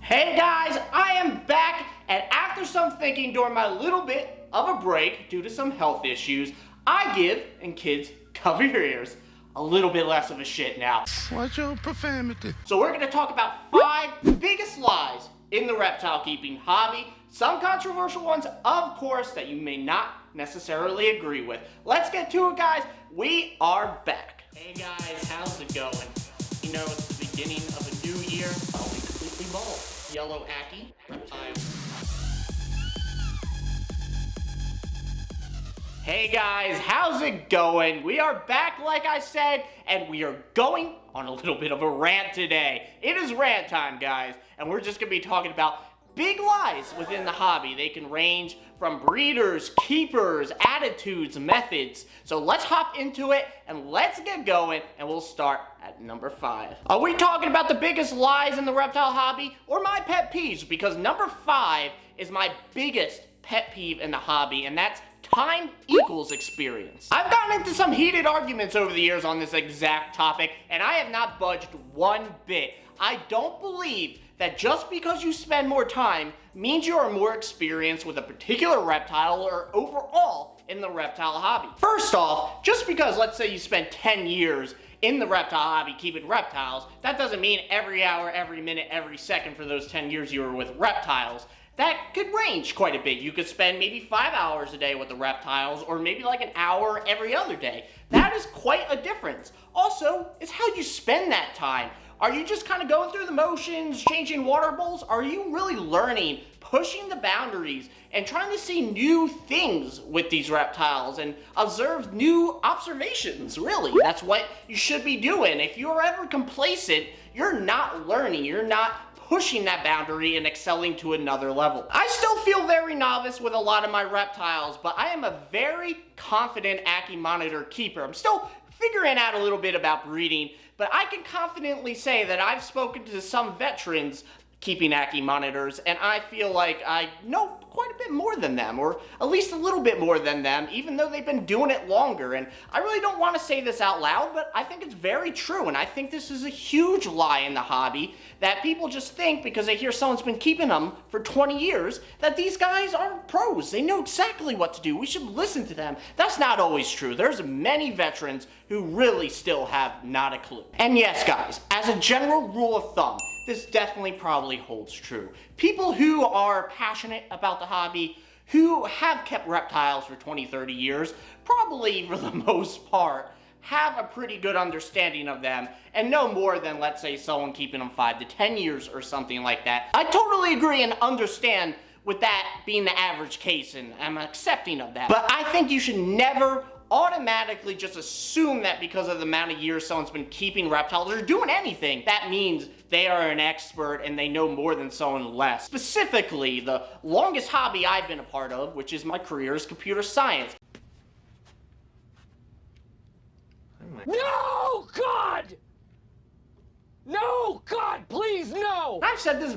Hey guys, I am back, and after some thinking during my little bit of a break due to some health issues, I give, and kids, cover your ears, a little bit less of a shit now. Watch your profanity. So we're going to talk about 5 biggest lies in the reptile keeping hobby. Some controversial ones, of course, that you may not necessarily agree with. Let's get to it, guys. We are back. Hey guys, how's it going? You know, it's the beginning of a new year. I'll be completely bald. Yellow Aki, Reptile. Hey guys, how's it going? We are back, like I said, and we are going on a little bit of a rant today. It is rant time, guys, and we're just going to be talking about big lies within the hobby. They can range from breeders, keepers, attitudes, methods. So let's hop into it and let's get going, and we'll start at number 5. Are we talking about the biggest lies in the reptile hobby or my pet peeves? Because number 5 is my biggest pet peeve in the hobby, and that's time equals experience. I've gotten into some heated arguments over the years on this exact topic, and I have not budged one bit. I don't believe that just because you spend more time means you are more experienced with a particular reptile or overall in the reptile hobby. First off, just because let's say you spent 10 years in the reptile hobby keeping reptiles, that doesn't mean every hour, every minute, every second for those 10 years you were with reptiles. That could range quite a bit. You could spend maybe 5 hours a day with the reptiles, or maybe like an hour every other day. That is quite a difference. Also, it's how you spend that time. Are you just kind of going through the motions, changing water bowls? Are you really learning, pushing the boundaries, and trying to see new things with these reptiles and observe new observations? Really, that's what you should be doing. If you're ever complacent, you're not learning, you're not pushing that boundary and excelling to another level. I still feel very novice with a lot of my reptiles, but I am a very confident Aki monitor keeper. I'm still figuring out a little bit about breeding, but I can confidently say that I've spoken to some veterans keeping Aki monitors, and I feel like I know quite a bit more than them, or at least a little bit more than them, even though they've been doing it longer. And I really don't want to say this out loud, but I think it's very true, and I think this is a huge lie in the hobby, that people just think because they hear someone's been keeping them for 20 years, that these guys are pros. They know exactly what to do. We should listen to them. That's not always true. There's many veterans who really still have not a clue. And yes, guys, as a general rule of thumb, this definitely probably holds true. People who are passionate about the hobby, who have kept reptiles for 20, 30 years, probably for the most part, have a pretty good understanding of them and know more than, let's say, someone keeping them 5 to 10 years or something like that. I totally agree and understand with that being the average case, and I'm accepting of that. But I think you should never automatically just assume that because of the amount of years someone's been keeping reptiles or doing anything, that means they are an expert and they know more than someone less. Specifically, the longest hobby I've been a part of, which is my career, is computer science. No, God! No, God, please, no! I've said this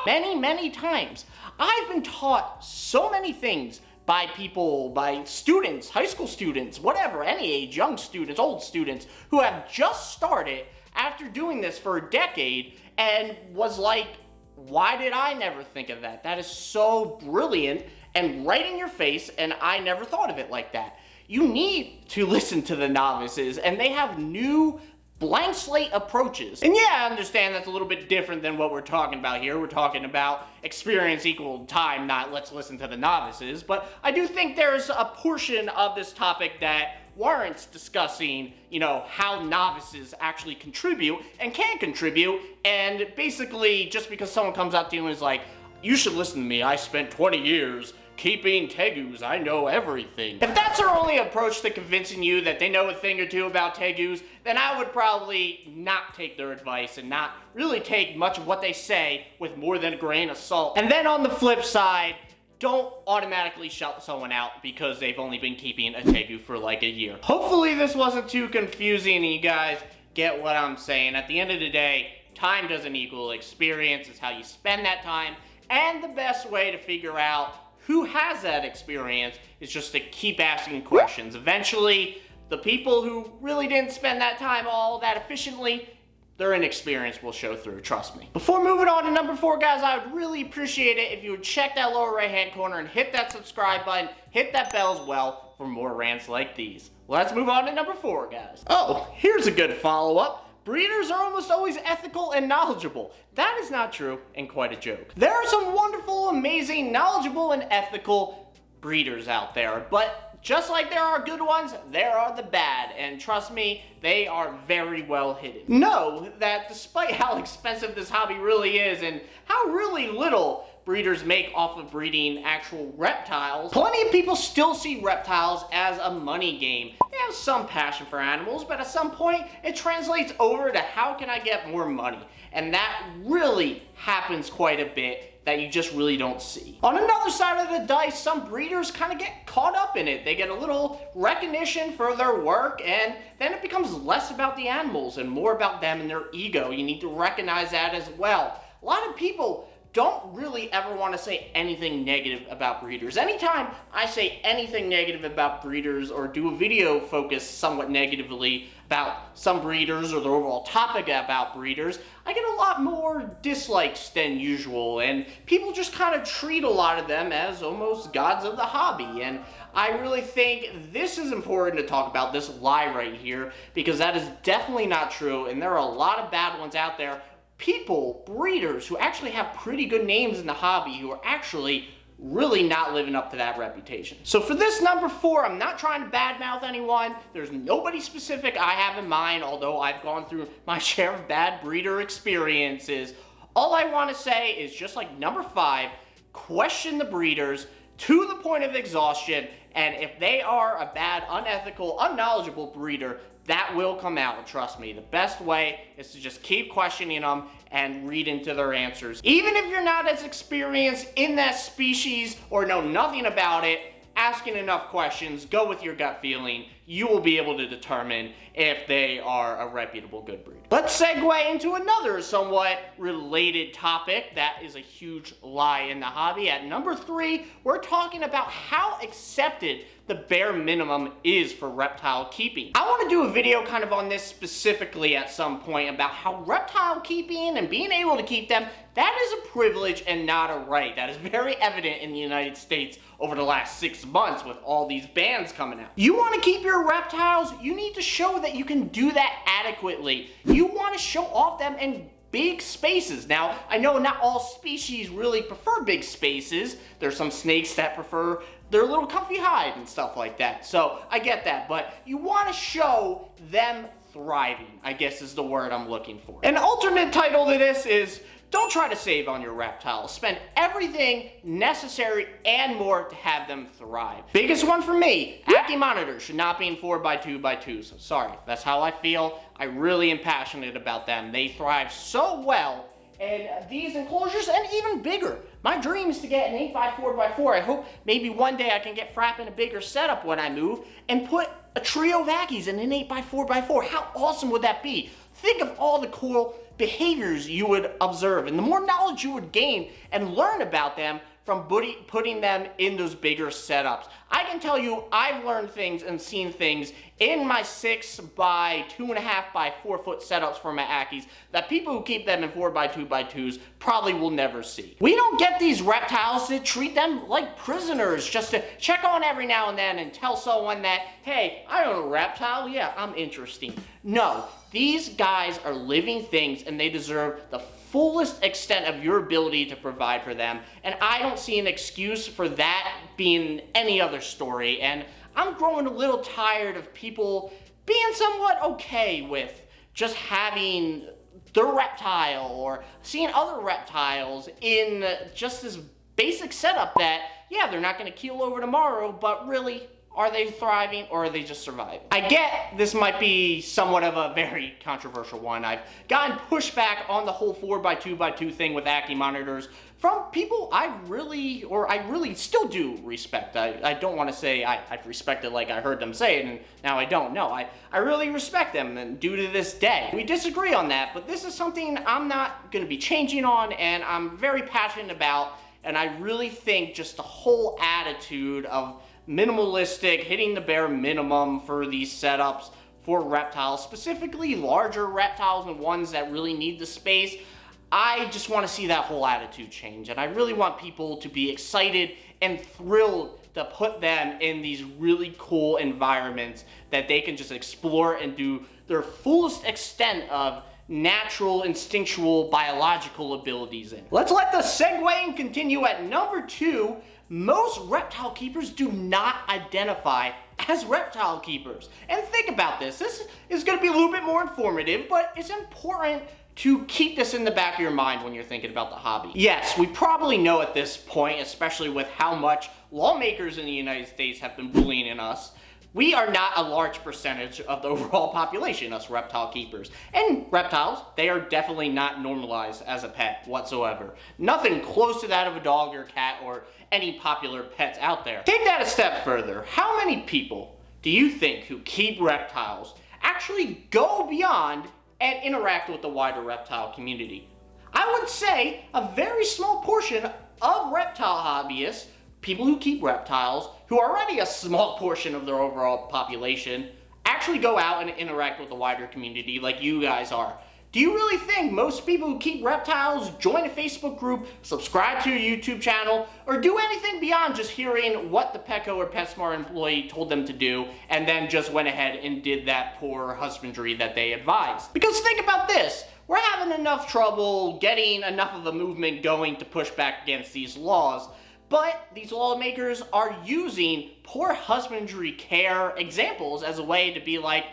many times. I've been taught so many things by people, by students, high school students, whatever, any age, young students, old students, who have just started after doing this for a decade and was like, why did I never think of that? That is so brilliant and right in your face, and I never thought of it like that. You need to listen to the novices, and they have new blank slate approaches. And yeah, I understand that's a little bit different than what we're talking about here. We're talking about experience equal time, not let's listen to the novices. But I do think there's a portion of this topic that warrants discussing, you know, how novices actually contribute and can contribute. And basically, just because someone comes up to you and is like, you should listen to me, I spent 20 years keeping tegus, I know everything. If that's our only approach to convincing you that they know a thing or two about tegus, then I would probably not take their advice and not really take much of what they say with more than a grain of salt. And then on the flip side, don't automatically shout someone out because they've only been keeping a tegu for like a year. Hopefully this wasn't too confusing and you guys get what I'm saying. At the end of the day, time doesn't equal experience. It's how you spend that time. And the best way to figure out who has that experience is just to keep asking questions. Eventually, the people who really didn't spend that time all that efficiently their inexperience will show through, trust me. Before moving on to number 4, guys, I would really appreciate it if you would check that lower right-hand corner and hit that subscribe button, hit that bell as well for more rants like these. Let's move on to number 4, guys. Oh, here's a good follow-up. Breeders are almost always ethical and knowledgeable. That is not true and quite a joke. There are some wonderful, amazing, knowledgeable, and ethical breeders out there, but just like there are good ones, there are the bad, and trust me, they are very well hidden. Know that despite how expensive this hobby really is and how really little breeders make off of breeding actual reptiles, plenty of people still see reptiles as a money game. They have some passion for animals, but at some point it translates over to how can I get more money? And that really happens quite a bit that you just really don't see. On another side of the dice, some breeders kind of get caught up in it. They get a little recognition for their work, and then it becomes less about the animals and more about them and their ego. You need to recognize that as well. A lot of people don't really ever want to say anything negative about breeders. Anytime I say anything negative about breeders or do a video focused somewhat negatively about some breeders or the overall topic about breeders, I get a lot more dislikes than usual, and people just kind of treat a lot of them as almost gods of the hobby. And I really think this is important to talk about, this lie right here, because that is definitely not true, and there are a lot of bad ones out there. People, breeders, who actually have pretty good names in the hobby who are actually really not living up to that reputation. So for this number 4, I'm not trying to badmouth anyone. There's nobody specific I have in mind, although I've gone through my share of bad breeder experiences. All I want to say is, just like number 5, question the breeders to the point of exhaustion, and if they are a bad, unethical, unknowledgeable breeder, that will come out, trust me. The best way is to just keep questioning them and read into their answers. Even if you're not as experienced in that species or know nothing about it, asking enough questions, go with your gut feeling, you will be able to determine if they are a reputable good breeder. Let's segue into another somewhat related topic that is a huge lie in the hobby. At number 3, we're talking about how accepted the bare minimum is for reptile keeping. I want to do a video kind of on this specifically at some point about how reptile keeping and being able to keep them, that is a privilege and not a right. That is very evident in the United States over the last 6 months with all these bans coming out. You want to keep your reptiles, you need to show that you can do that adequately. You want to show off them in big spaces. Now, I know not all species really prefer big spaces. There's some snakes that prefer their little comfy hide and stuff like that. So I get that, but you want to show them thriving, I guess is the word I'm looking for. An alternate title to this is, don't try to save on your reptiles. Spend everything necessary and more to have them thrive. Biggest one for me, Ackie monitors should not be in 4x2x2s. Sorry, that's how I feel. I really am passionate about them. They thrive so well. And these enclosures, and even bigger. My dream is to get an 8x4x4. I hope maybe one day I can get Frapp in a bigger setup when I move and put a trio of Ackies in an 8x4x4. How awesome would that be? Think of all the cool behaviors you would observe and the more knowledge you would gain and learn about them from putting them in those bigger setups. I can tell you I've learned things and seen things in my 6x2.5x4 foot setups for my Ackies that people who keep them in 4x2x2s probably will never see. We don't get these reptiles to treat them like prisoners, just to check on every now and then and tell someone that, hey, I own a reptile, yeah, I'm interesting. No, these guys are living things and they deserve the fullest extent of your ability to provide for them, and I don't see an excuse for that being any other story. And I'm growing a little tired of people being somewhat okay with just having the reptile or seeing other reptiles in just this basic setup that, yeah, they're not going to keel over tomorrow, but really, are they thriving or are they just surviving? I get this might be somewhat of a very controversial one. I've gotten pushback on the whole 4x2x2 thing with Ackie monitors from people I really still do respect. I don't want to say I respect it like I heard them say it and now I don't. No, I really respect them, and due to this day. We disagree on that, but this is something I'm not going to be changing on and I'm very passionate about, and I really think just the whole attitude of minimalistic, hitting the bare minimum for these setups for reptiles, specifically larger reptiles and ones that really need the space. I just want to see that whole attitude change, and I really want people to be excited and thrilled to put them in these really cool environments that they can just explore and do their fullest extent of natural, instinctual, biological abilities in. Let's let the segue and continue at number 2. Most reptile keepers do not identify as reptile keepers. And think about this. This is going to be a little bit more informative, but it's important to keep this in the back of your mind when you're thinking about the hobby. Yes, we probably know at this point, especially with how much lawmakers in the United States have been bullying us, we are not a large percentage of the overall population, us reptile keepers. And reptiles, they are definitely not normalized as a pet whatsoever. Nothing close to that of a dog or cat or any popular pets out there. Take that a step further. How many people do you think who keep reptiles actually go beyond and interact with the wider reptile community? I would say a very small portion of reptile hobbyists, people who keep reptiles, who are already a small portion of their overall population, actually go out and interact with the wider community like you guys are. Do you really think most people who keep reptiles join a Facebook group, subscribe to a YouTube channel, or do anything beyond just hearing what the Petco or PetSmart employee told them to do and then just went ahead and did that poor husbandry that they advised? Because think about this. We're having enough trouble getting enough of a movement going to push back against these laws, but these lawmakers are using poor husbandry care examples as a way to be like,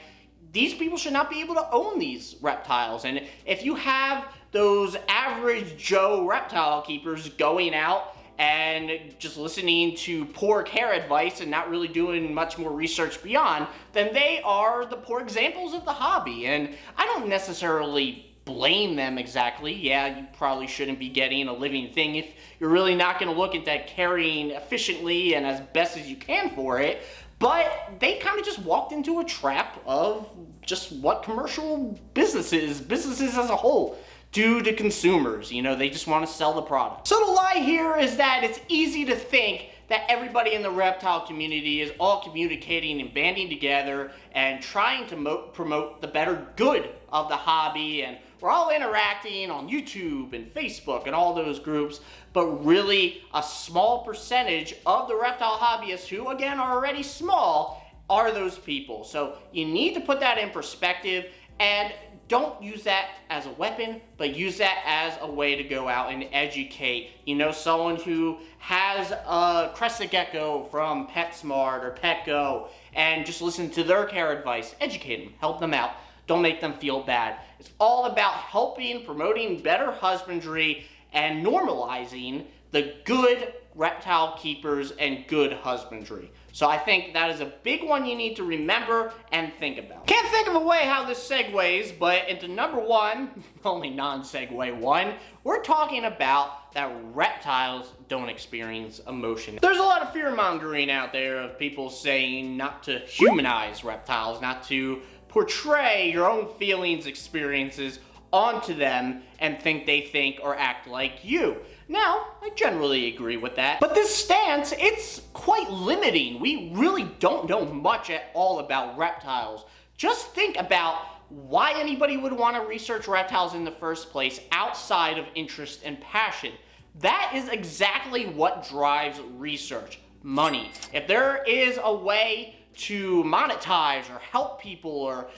these people should not be able to own these reptiles. And if you have those average Joe reptile keepers going out and just listening to poor care advice and not really doing much more research beyond, then they are the poor examples of the hobby. And I don't necessarily blame them exactly. Yeah, you probably shouldn't be getting a living thing if you're really not going to look at that caring efficiently and as best as you can for it. But they kind of just walked into a trap of just what commercial businesses as a whole, do to consumers. You know, they just want to sell the product. So the lie here is that it's easy to think that everybody in the reptile community is all communicating and banding together and trying to promote the better good of the hobby, and we're all interacting on YouTube and Facebook and all those groups, but really a small percentage of the reptile hobbyists, who again are already small, are those people. So you need to put that in perspective and don't use that as a weapon, but use that as a way to go out and educate. You know, someone who has a crested gecko from PetSmart or Petco, and just listen to their care advice. Educate them, help them out. Don't make them feel bad. It's all about helping, promoting better husbandry, and normalizing the good reptile keepers and good husbandry. So I think that is a big one you need to remember and think about. Can't think of a way how this segues, but into number 1, only non-segue one, we're talking about that reptiles don't experience emotion. There's a lot of fear-mongering out there of people saying not to humanize reptiles, not to portray your own feelings, experiences onto them and think or act like you. Now, I generally agree with that, but this stance, it's quite limiting. We really don't know much at all about reptiles. Just think about why anybody would want to research reptiles in the first place outside of interest and passion. That is exactly what drives research: money. If there is a way to monetize or help people, or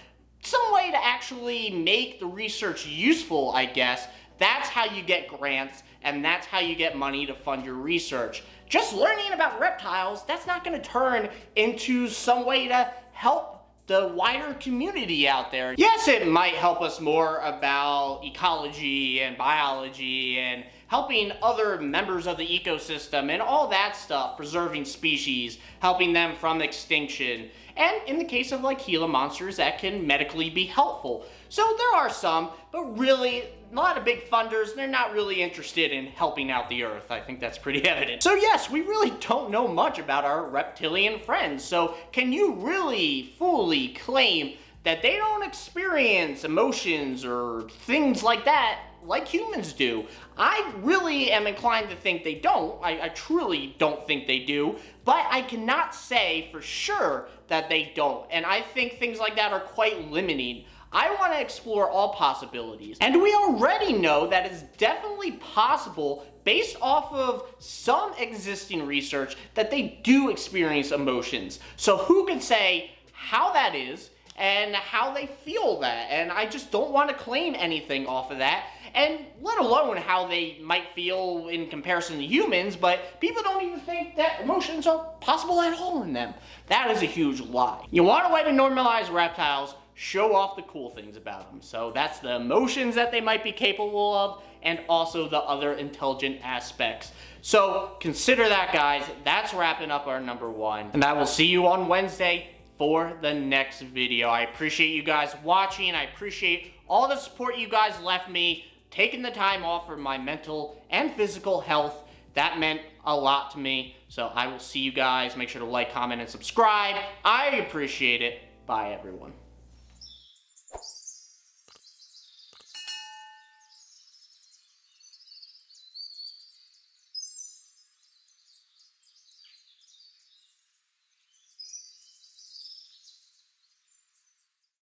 some way to actually make the research useful, I guess, that's how you get grants, and that's how you get money to fund your research. Just learning about reptiles, that's not going to turn into some way to help the wider community out there. Yes, it might help us more about ecology and biology and helping other members of the ecosystem and all that stuff, preserving species, helping them from extinction. And in the case of like Gila monsters, that can medically be helpful. So there are some, but really a lot of big funders, they're not really interested in helping out the earth. I think that's pretty evident. So yes, we really don't know much about our reptilian friends. So can you really fully claim that they don't experience emotions or things like that like humans do. I really am inclined to think they don't. I truly don't think they do, but I cannot say for sure that they don't. And I think things like that are quite limiting. I want to explore all possibilities. And we already know that it's definitely possible, based off of some existing research, that they do experience emotions. So who can say how that is and how they feel that? And I just don't want to claim anything off of that, and let alone how they might feel in comparison to humans, but people don't even think that emotions are possible at all in them. That is a huge lie. You want a way to normalize reptiles? Show off the cool things about them. So that's the emotions that they might be capable of, and also the other intelligent aspects. So consider that, guys. That's wrapping up our number 1. And I will see you on Wednesday for the next video. I appreciate you guys watching. I appreciate all the support you guys left me, taking the time off for my mental and physical health. That meant a lot to me. So I will see you guys. Make sure to like, comment, and subscribe. I appreciate it. Bye, everyone.